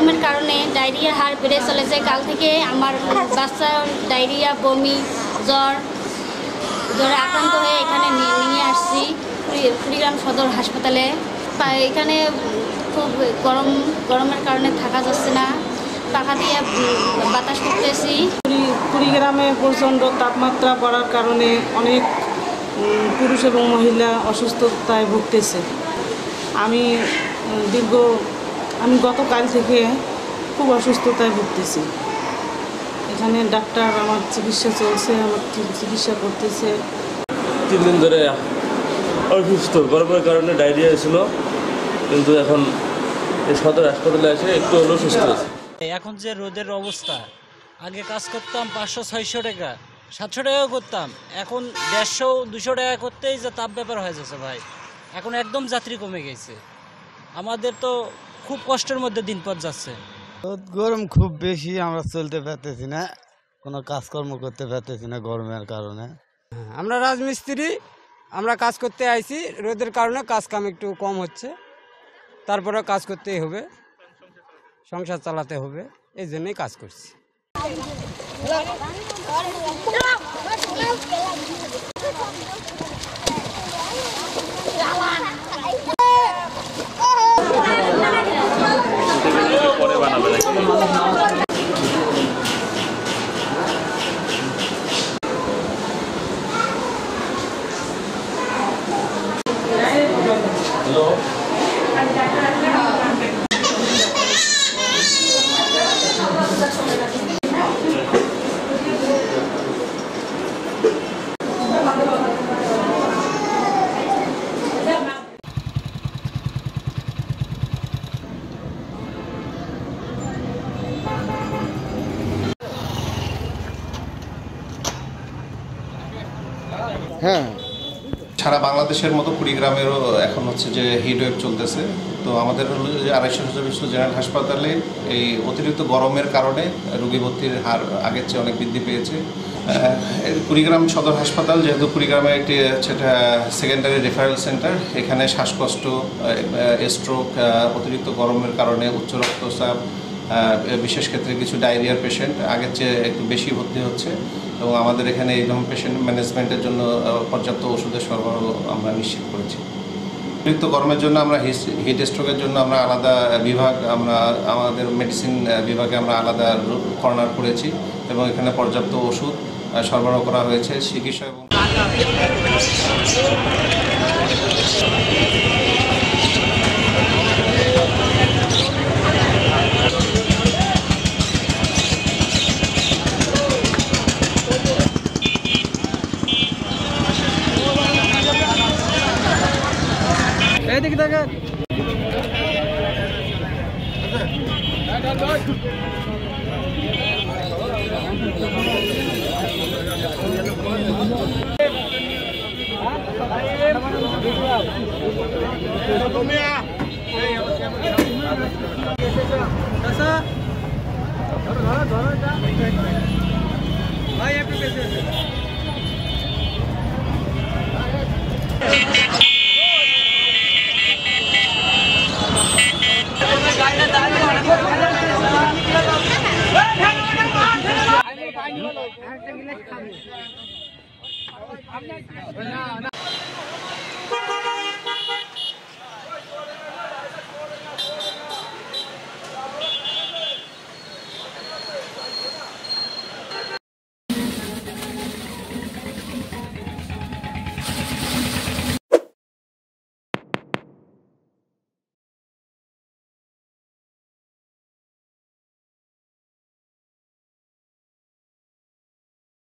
গরমের কারণে ডায়রিয়ার হার বেড়ে চলেছে। কাল থেকে আমার বাচ্চার ডায়রিয়া, বমি, জ্বরে আক্রান্ত হয়ে এখানে নিয়ে আসছি কুড়িগ্রাম সদর হাসপাতালে। এখানে খুব গরমের কারণে থাকা যাচ্ছে না, পাখা দিয়ে বাতাস করতেছি। কুড়িগ্রামে প্রচণ্ড তাপমাত্রা বাড়ার কারণে অনেক পুরুষ এবং মহিলা অসুস্থতায় ভুগতেছে। আমি গতকাল থেকে খুব অসুস্থতায় ভুগতেছি। এখানে ডাক্তার আমার চিকিৎসা চলছে, আমার চিকিৎসা করতেছে। 3 দিন ধরে অসুস্থ, গরমের কারণে ডায়রিয়া হয়েছিল, কিন্তু এখন এই সদর হাসপাতালে এসে একটু হলেও সুস্থ আছে। এখন যে রোদের অবস্থা, আগে কাজ করতাম 500-600 টাকা, 700 টাকাও করতাম, এখন 150-200 টাকা করতেই যে তাপ ব্যাপার হয়ে যাচ্ছে ভাই। এখন একদম যাত্রী কমে গেছে, আমাদের তো খুব কষ্টের মধ্যে দিন পথ যাচ্ছে। গরম খুব বেশি, আমরা চলতে পারতেছি না, কোনো কাজকর্ম করতে পারতেছি না গরমের কারণে। আমরা রাজমিস্ত্রি, আমরা কাজ করতে আইছি, রোদের কারণে কাজ কাম একটু কম হচ্ছে, তারপরে কাজ করতেই হবে, সংসার চালাতে হবে, এই জন্যই কাজ করছি। হ্যাঁ, সারা বাংলাদেশের মতো কুড়িগ্রামেরও এখন হচ্ছে যে হিট ওয়েভ চলতেছে। তো আমাদের হলো যে 250 জেনারেল হাসপাতালে এই অতিরিক্ত গরমের কারণে রোগী ভর্তির হার আগের চেয়ে অনেক বৃদ্ধি পেয়েছে। কুড়িগ্রাম সদর হাসপাতাল যেহেতু কুড়িগ্রামে একটি সেকেন্ডারি রেফারেল সেন্টার, এখানে শ্বাসকষ্ট, স্ট্রোক, অতিরিক্ত গরমের কারণে উচ্চ রক্তচাপ, বিশেষ ক্ষেত্রে কিছু ডায়রিয়ার পেশেন্ট আগের চেয়ে একটু বেশি ভর্তি হচ্ছে, এবং আমাদের এখানে এই ধরনের পেশেন্ট ম্যানেজমেন্টের জন্য পর্যাপ্ত ওষুধের সরবরাহ আমরা নিশ্চিত করেছি। অতিরিক্ত গরমের জন্য আমরা হিট স্ট্রোকের জন্য আমরা আলাদা বিভাগ, আমাদের মেডিসিন বিভাগে আমরা আলাদা কর্নার করেছি, এবং এখানে পর্যাপ্ত ওষুধ সরবরাহ করা হয়েছে। চিকিৎসা এবং এদিকে দেখেন, ভাই একটু বেশি